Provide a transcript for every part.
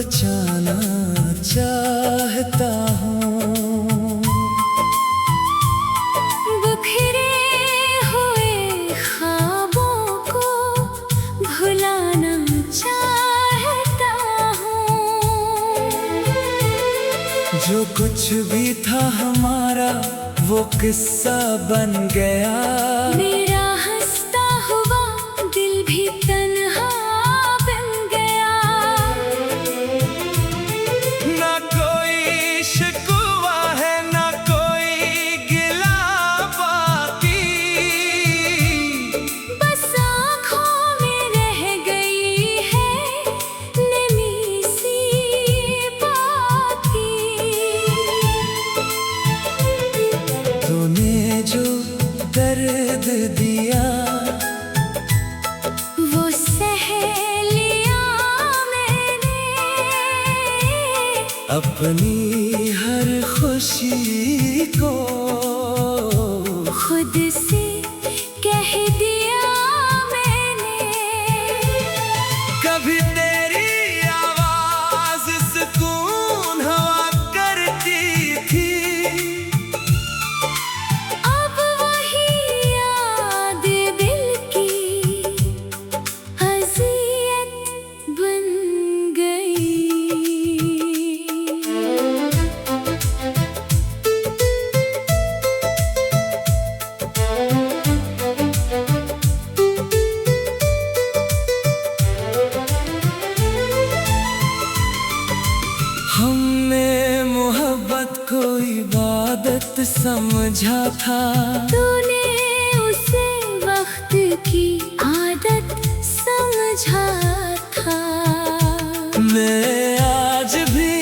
बचाना चाहता हूँ। बिखरे हुए ख्वाबों को भुलाना चाहता हूँ। जो कुछ भी था हमारा वो किस्सा बन गया। मेरा हंसता हुआ दिल भी तन्हा बन गया। ना कोई शिकवा है ना कोई गिला बाकी। बस आँखों में रह गई है नमी सी बाकी। तूने जो दर्द दिया वो सह लिया मैंने। अपनी हर खुशी को खुद से कह दिया मैंने। कभी तेरी आवाज सुकून हवा करती थी। अब वही याद दिल की अज़ियत बन गई। हमने मोहब्बत को इबादत समझा था। तूने उसे वक्त की आदत समझा था। मैं आज भी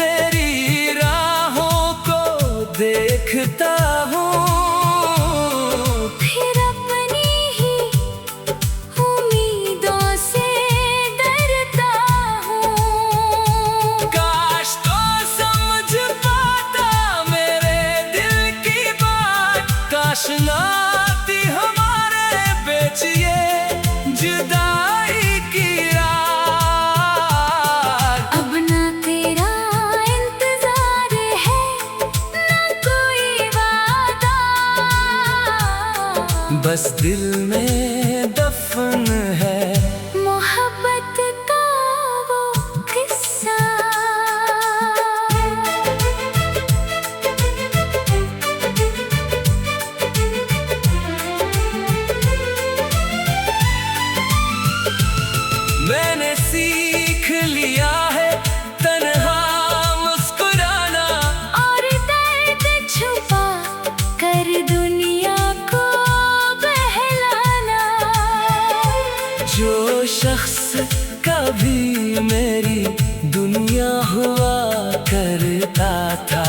तेरी राहों को देखता हूँ। फिर अपनी ही उम्मीदों से डरता हूँ। काश तो समझ पाता मेरे दिल की बात। काश ना आती हमारे बीच ये जुदाई की रात। अब ना तेरा इंतजार है ना कोई वादा। बस दिल में दफन है मोहब्बत का वो किस्सा। मैंने सीख लिया है तन्हा मुस्कुराना। और दर्द छुपा कर दुनिया को बहलाना। जो शख्स कभी मेरी दुनिया हुआ करता था।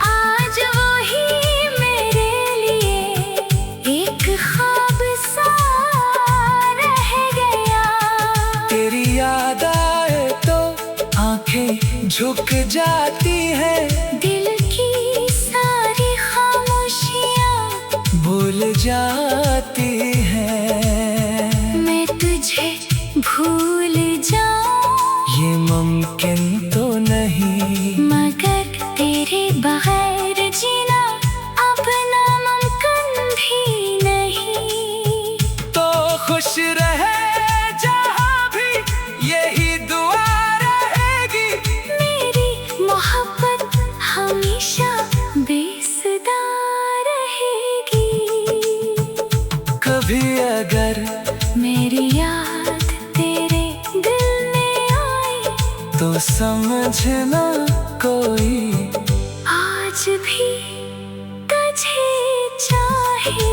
आज वही मेरे लिए एक ख्वाब सा रह गया। तेरी याद आए तो आंखें झुक जाती हैं। दिल की सारी खामोशियाँ भूल जाती हैं। मैं तुझे भूल जाऊं ये मुमकिन तो नहीं। मगर तेरे बगैर जीना अब नामुमकिन भी नहीं। तो खुश रहे जहाँ भी यही दुआ रहेगी। मेरी मोहब्बत हमेशा बेसुदा रहेगी। कभी अगर मेरी याद तेरे दिल में आई तो समझना कोई आज भी तुझे चाहे।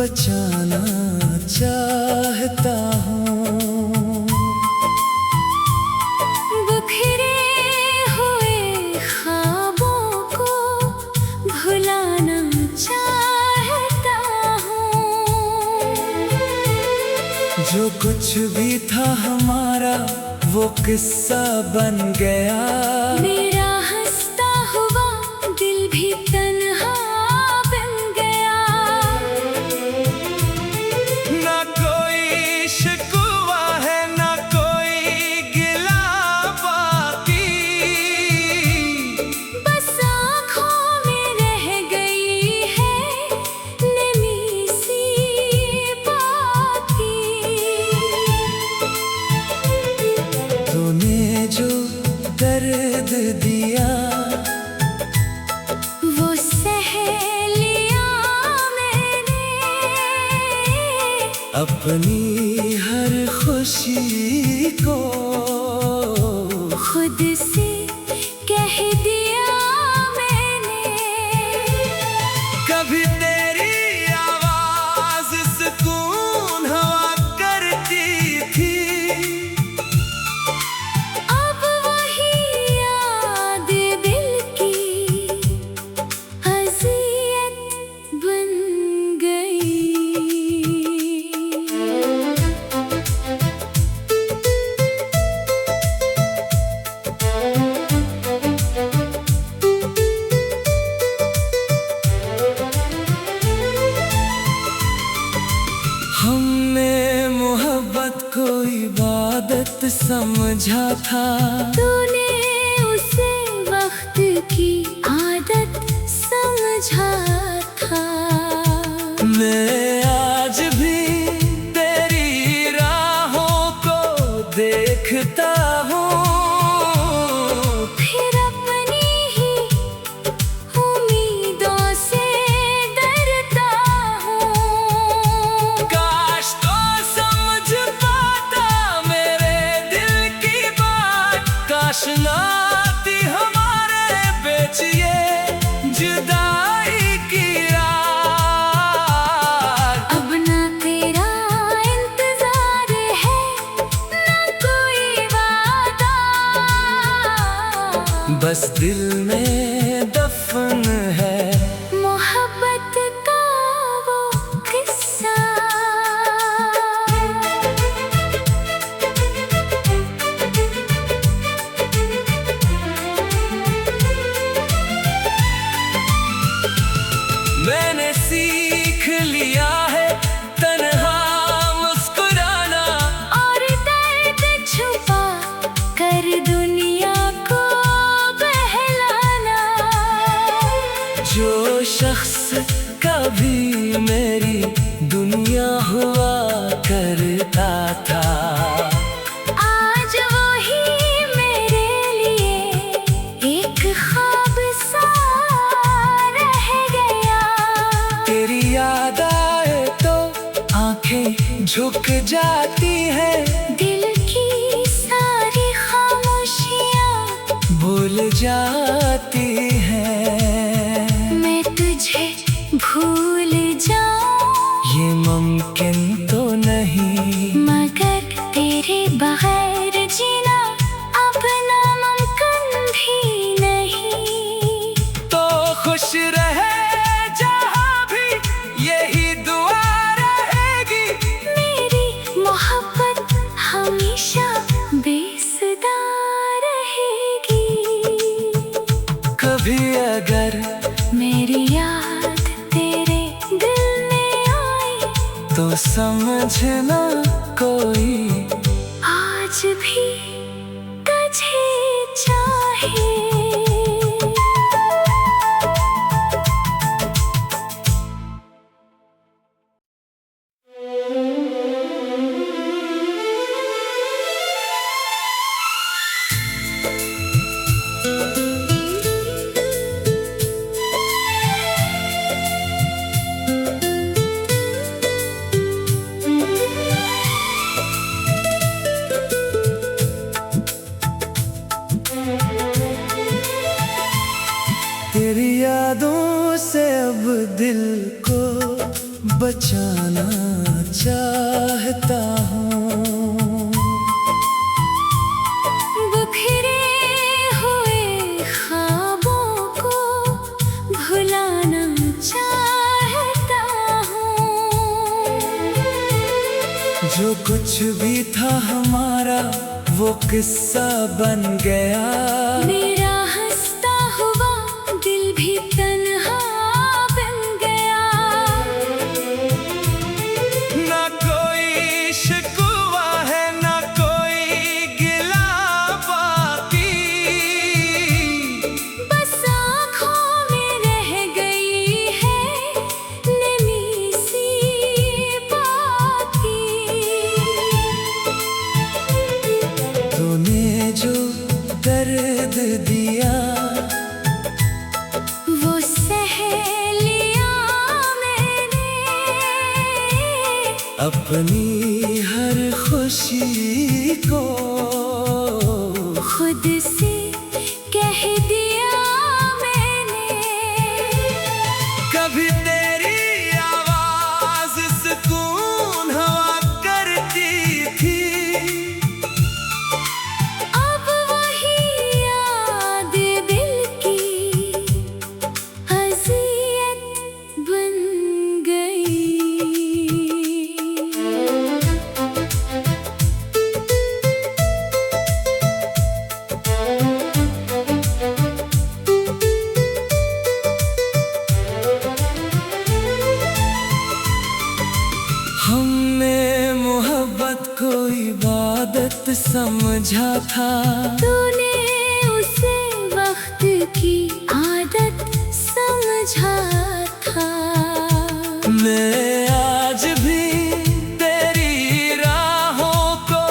बचाना चाहता हूँ। बिखरे हुए ख्वाबों को भुलाना चाहता हूँ। जो कुछ भी था हमारा वो किस्सा बन गया। मेरा हंसता हुआ दिल भी तन्हा बन गया। ना कोई शिकवा है ना कोई गिला बाकी। बस आँखों में रह गई है नमी सी बाकी। तूने जो दर्द दिया वो सह लिया मैंने। अपनी हर खुशी को खुद से कह दिया मैंने। कभी तेरी आवाज सुकून हवा करती थी। अब वही याद दिल की अज़ियत बन गई। हमने मोहब्बत को इबादत समझा था। तूने उसे वक्त की आदत समझा था। मैं आज भी तेरी राहों को देखता हूँ। फिर अपनी ही उम्मीदों से डरता हूँ। काश तो समझ पाता मेरे दिल की बात। काश ना आती हमारे बीच ये जुदाई की रात। अब ना तेरा इंतजार है ना कोई वादा। बस दिल में दफन है मोहब्बत का वो किस्सा। मैंने सीख लिया है तन्हा मुस्कुराना। और दर्द छुपा कर दुनिया को बहलाना। जो शख्स कभी मेरी दुनिया हुआ करता था। आज वही मेरे लिए एक ख्वाब सा रह गया। तेरी याद आए तो आंखें झुक जाती हैं। दिल की सारी खामोशियाँ भूल जाती हैं। मैं तुझे भूल जाऊं ये मुमकिन तो नहीं। मगर तेरे बगैर जीना अब नामुमकिन भी नहीं। तो खुश रहे जहाँ भी यही दुआ रहेगी। मेरी मोहब्बत हमेशा बेसुदा रहेगी। कभी अगर मेरी याद तेरे दिल में आई तो समझना कोई आज भी तुझे चाहे। बचाना चाहता हूँ। बिखरे हुए ख्वाबों को भुलाना चाहता हूँ। जो कुछ भी था हमारा वो किस्सा बन गया। मेरा हंसता हुआ दिल भी तन्हा बन गया। ना कोई शिकवा है ना कोई गिला बाकी। बस आँखों में रह गई है नमी सी बाकी। तूने जो दर्द दिया वो सह लिया मैंने। अपनी हर खुशी को खुद से कह दिया मैंने। कभी तेरी आवाज सुकून हवा करती थी। अब वही याद दिल की अज़ियत बन गई। हमने मोहब्बत को इबादत समझा था। तूने उसे वक्त की आदत समझा था। मैं आज भी तेरी राहों को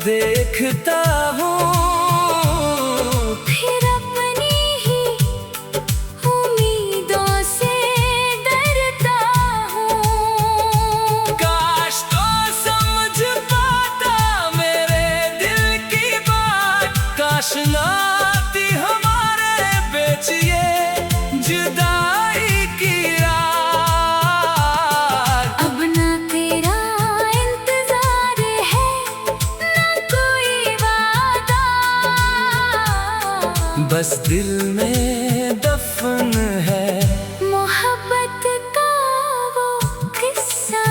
देखता हूँ। फिर अपनी ही उम्मीदों से डरता हूँ। काश तो समझ पाता मेरे दिल की बात। काश ना आती हमारे बीच ये जुदाई की रात। अब ना तेरा इंतजार है ना कोई वादा। बस दिल में दफन है मोहब्बत का वो किस्सा।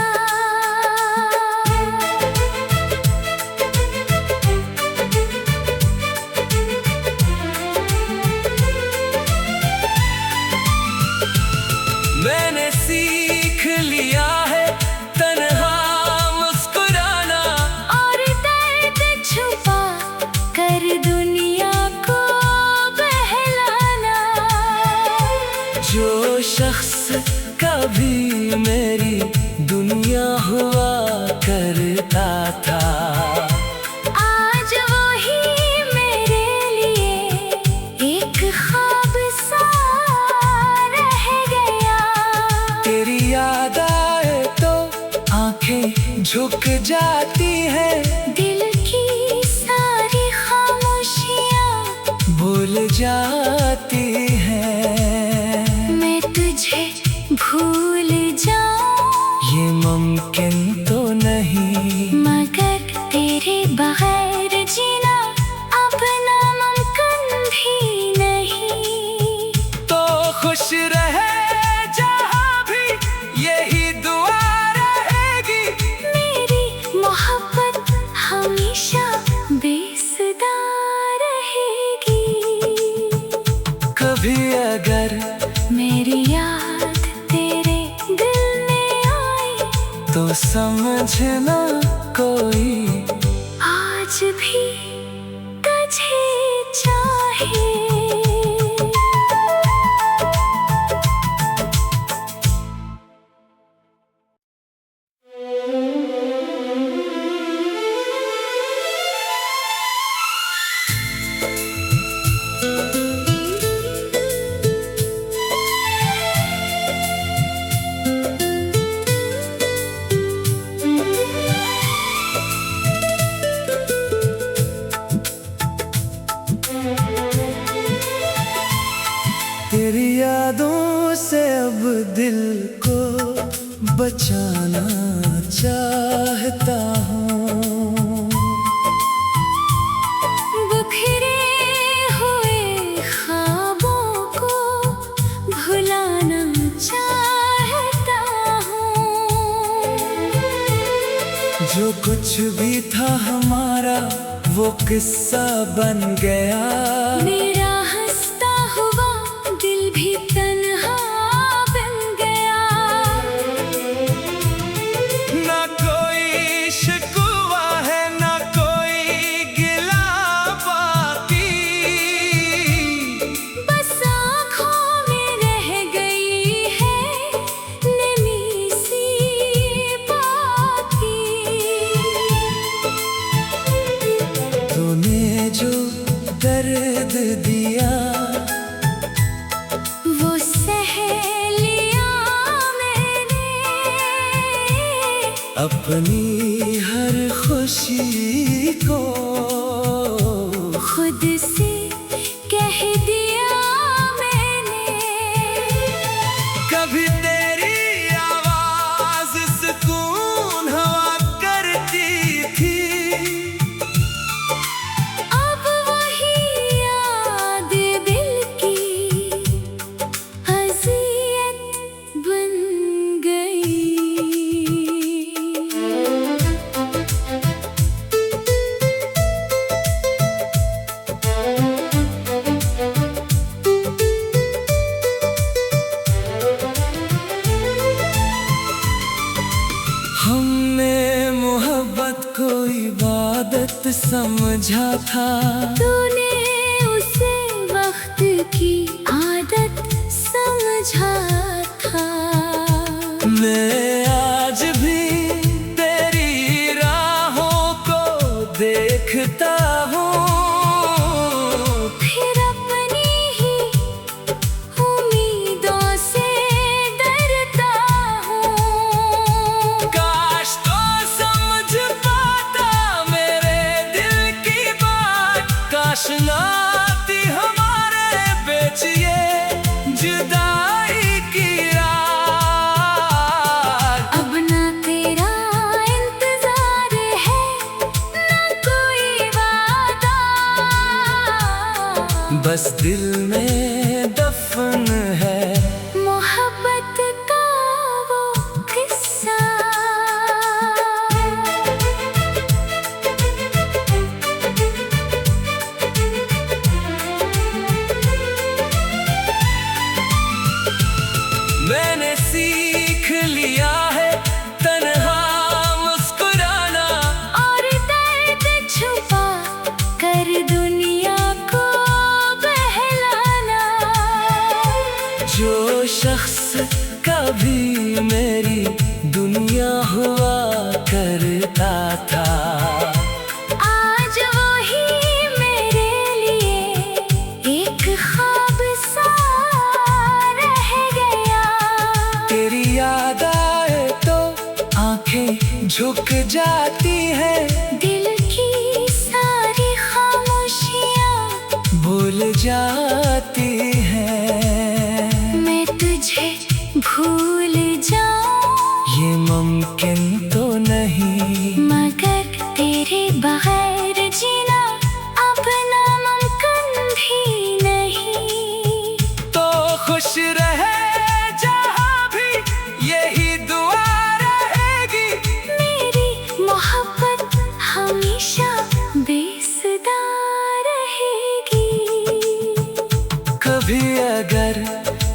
मैंने सीख लिया है तन्हा मुस्कुराना। और दर्द छुपा कर दुनिया को बहलाना। जो शख्स कभी मेरी दुनिया हुआ करता था। आज वो ही मेरे लिए एक ख्वाब सा रह गया। तेरी याद आए तो आंखें झुक जाती हैं। दिल की सारी खामोशियाँ भूल जाती हैं। मैं तुझे भूल जाऊं ये मुमकिन तो नहीं। मगर तेरे बगैर जीना अब नामुमकिन भी नहीं। तो खुश रहे जहाँ भी यही दुआ रहेगी। मेरी मोहब्बत हमेशा बेसुदा रहेगी। कभी अगर मेरी याद तेरे दिल में आई तो समझना कोई आज भी तुझे चाहे। बचाना चाहता हूँ। बिखरे हुए ख्वाबों को भुलाना चाहता हूँ। जो कुछ भी था हमारा वो किस्सा बन गया। मेरा हंसता हुआ दिल भी तन्हा बन गया। ना कोई शिकवा है ना कोई गिला बाकी। बस आँखों में रह गई है नमी सी बाकी। तूने जो दर्द दिया वो सह लिया मैंने। अपनी हर खुशी को खुद से कह दिया मैंने। कभी तेरी आवाज सुकून हवा करती थी। अब वही याद दिल की अज़ियत बन गई। हमने मोहब्बत को इबादत समझा था। तूने उसे वक्त की आदत समझा था। मैं आज भी तेरी राहों को देखता हूँ। फिर अपनी ही उम्मीदों से डरता हूँ। काश तो समझ पाता मेरे दिल की बात। काश ना आती हमारे बीच ये जुदाई की रात। अब ना तेरा इंतजार है ना कोई वादा। बस दिल में दफन है मोहब्बत का वो किस्सा। मैंने सीख लिया है तन्हा मुस्कुराना। और दर्द छुपा कर दुनिया को बहलाना। जो शख्स कभी मेरी दुनिया हुआ करता था। आज वही मेरे लिए एक ख्वाब सा रह गया। तेरी याद आए तो आंखें झुक जाती हैं। दिल की सारी खामोशियाँ भूल जाती हैं। मैं तुझे भूल जाऊं ये मुमकिन तो नहीं। मगर तेरे बगैर जीना अब नामुमकिन भी नहीं। तो खुश रहे जहाँ भी यही दुआ रहेगी। मेरी मोहब्बत हमेशा बेसुदा रहेगी। कभी अगर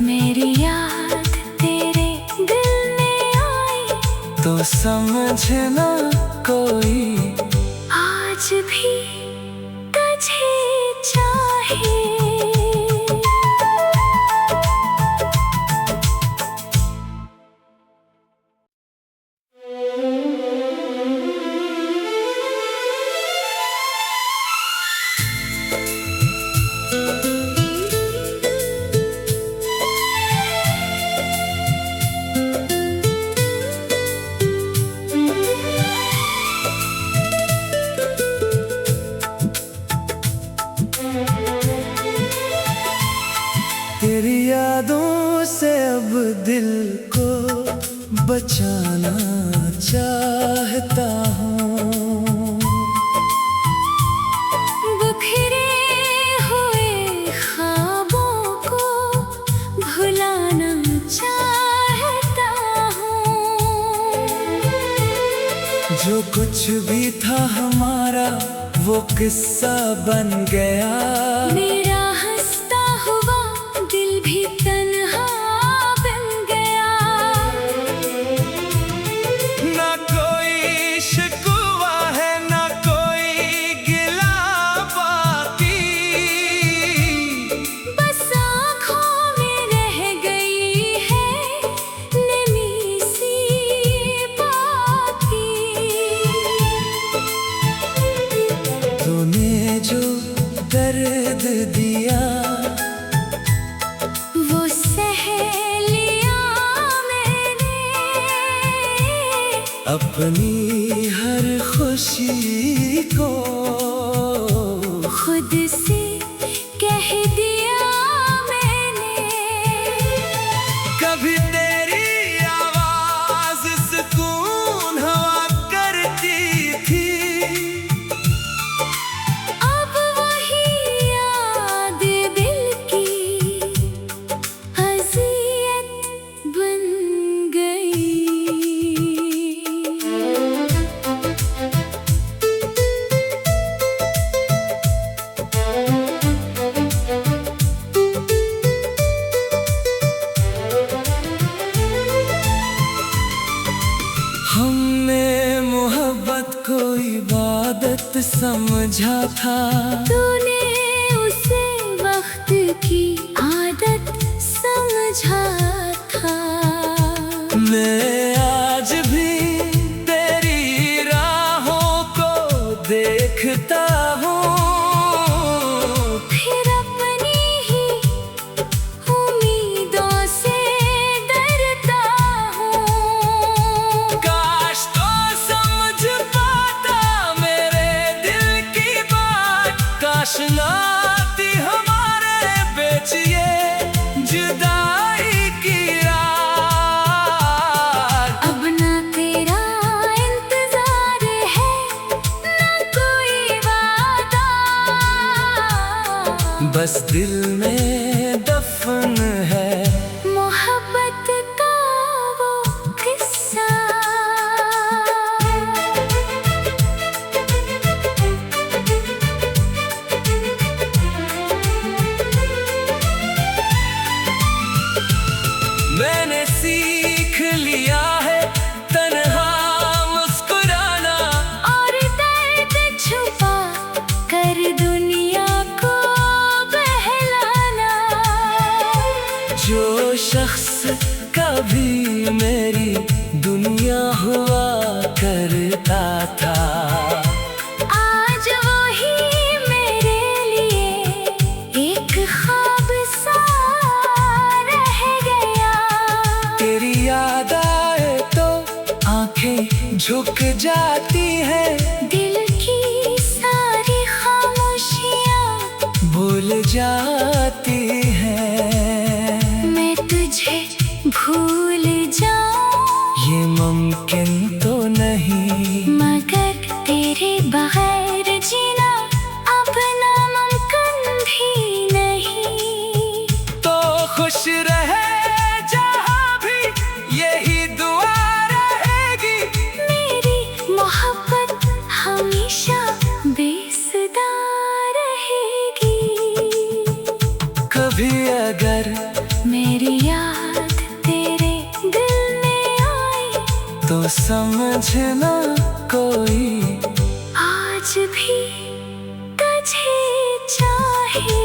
मेरी याद तेरे दिल में आई तो समझना कोई आज भी तुझे चाहे। बचाना चाहता हूँ। बिखरे हुए ख्वाबों को भुलाना चाहता हूँ। जो कुछ भी था हमारा वो किस्सा बन गया। मेरा हंसता हुआ दिल भी तन्हा बन गया। ना कोई शिकवा है ना कोई गिला बाकी। बस आँखों में रह गई है नमी सी बाकी। तूने जो दर्द दिया वो सह लिया मैंने। अपनी हर खुशी को खुद से कह दिया मैंने। कभी तेरी आवाज सुकून हवा करती थी। अब वही याद दिल की अज़ियत बन गई। हमने मोहब्बत को इबादत समझा था। तूने उसे वक्त की आदत समझा था। मैं आज भी तेरी राहों को देखता हूँ। फिर अपनी ही उम्मीदों से डरता हूँ। काश तो समझ पाता मेरे दिल की बात। काश ना आती हमारे बेचिए जुदाई की रात। अब ना तेरा इंतजार है ना कोई वादा। बस दिल में दफन है मोहब्बत का वो किस्सा। मैंने सीख लिया है तन्हा मुस्कुराना। और दर्द छुपा कर दुनिया को बहलाना। जो शख्स कभी मेरी दुनिया हुआ करता था। आज वही मेरे लिए एक ख्वाब सा रह गया। तेरी याद आए तो आंखें झुक जाती हैं। दिल की सारी खामोशियाँ भूल जाती हैं। मैं तुझे भूल जाऊं ये मुमकिन तो नहीं। मगर तेरे बगैर जीना अब नामुमकिन भी नहीं। तो खुश रहे जहाँ भी यही दुआ रहेगी। मेरी मोहब्बत हमेशा बेसुदा रहेगी। कभी अगर मेरी याद तेरे दिल में आई तो समझना कोई आज भी तुझे चाहे।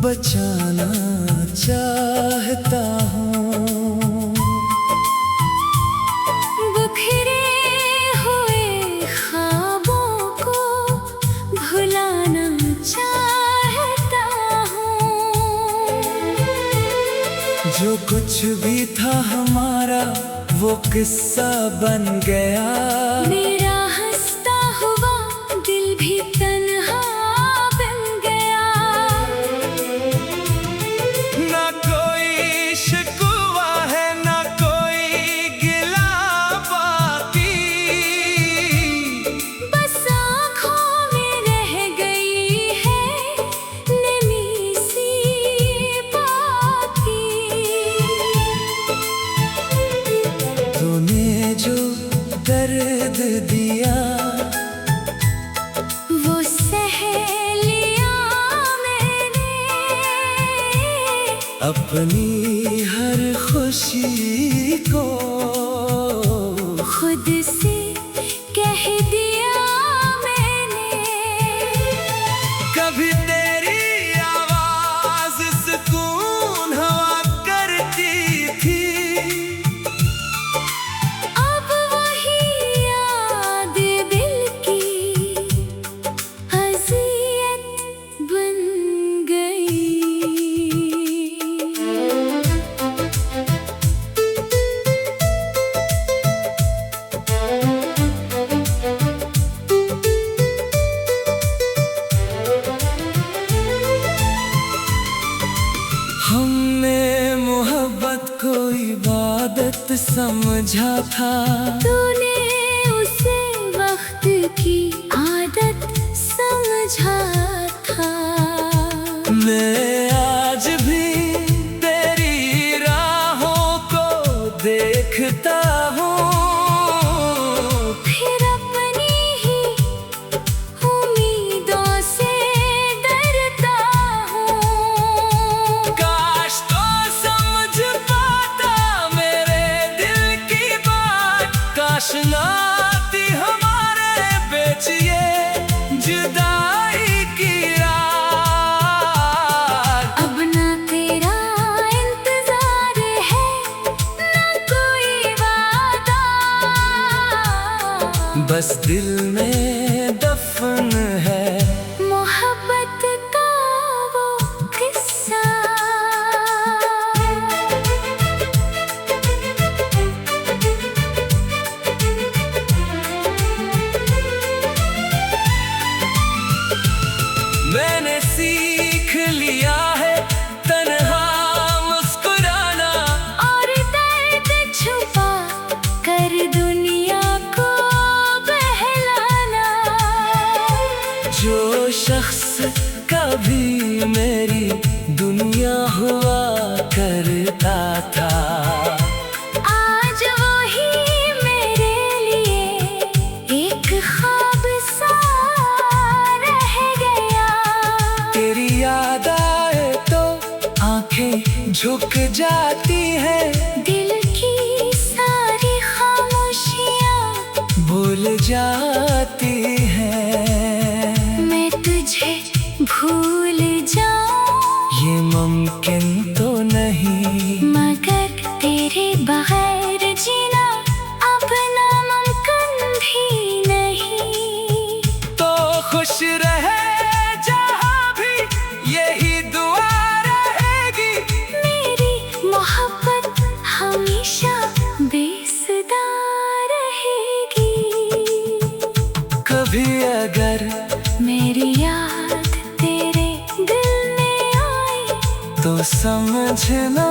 बचाना चाहता हूँ। बिखरे हुए ख्वाबों को भुलाना चाहता हूँ। जो कुछ भी था हमारा वो किस्सा बन गया। मेरा हंसता हुआ दिल भी तन्हा बन गया। ना कोई शिकवा है ना कोई गिला बाकी। बस आँखों में रह गई है नमी सी बाकी। तूने जो दर्द दिया वो सह लिया मैंने। अपनी हर खुशी को खुद से कह दिया मैंने। कभी तेरी आवाज सुकून हवा करती थी। अब वही याद दिल की अज़ियत बन गई। हमने मोहब्बत को इबादत समझा था। तूने उसे वक्त की आदत समझा था। मैं आज भी तेरी राहों को देखता हूँ। फिर अपनी ही उम्मीदों से डरता हूँ। काश तो समझ पाता मेरे दिल की बात। काश ना आती हमारे बीच ये जुदाई की रात। अब ना तेरा इंतजार है ना कोई वादा। बस दिल में दफन है मोहब्बत का वो किस्सा। मैंने सीख लिया है तन्हा मुस्कुराना। और दर्द छुपा कर दुनिया को बहलाना। जो शख्स कभी मेरी दुनिया हुआ करता था। आज वही मेरे लिए एक ख्वाब सा रह गया। तेरी याद आए तो आंखें झुक जाती हैं। दिल की सारी खामोशियाँ भूल जाती हैं। मैं तुझे भूल जाऊं ये मुमकिन तो नहीं। मगर तेरे बगैर जीना अब नामुमकिन भी नहीं। तो खुश रहे जहाँ भी यही दुआ रहेगी। मेरी मोहब्बत हमेशा बेसुदा रहेगी। कभी अगर मेरी याद तेरे दिल में आई तो समझना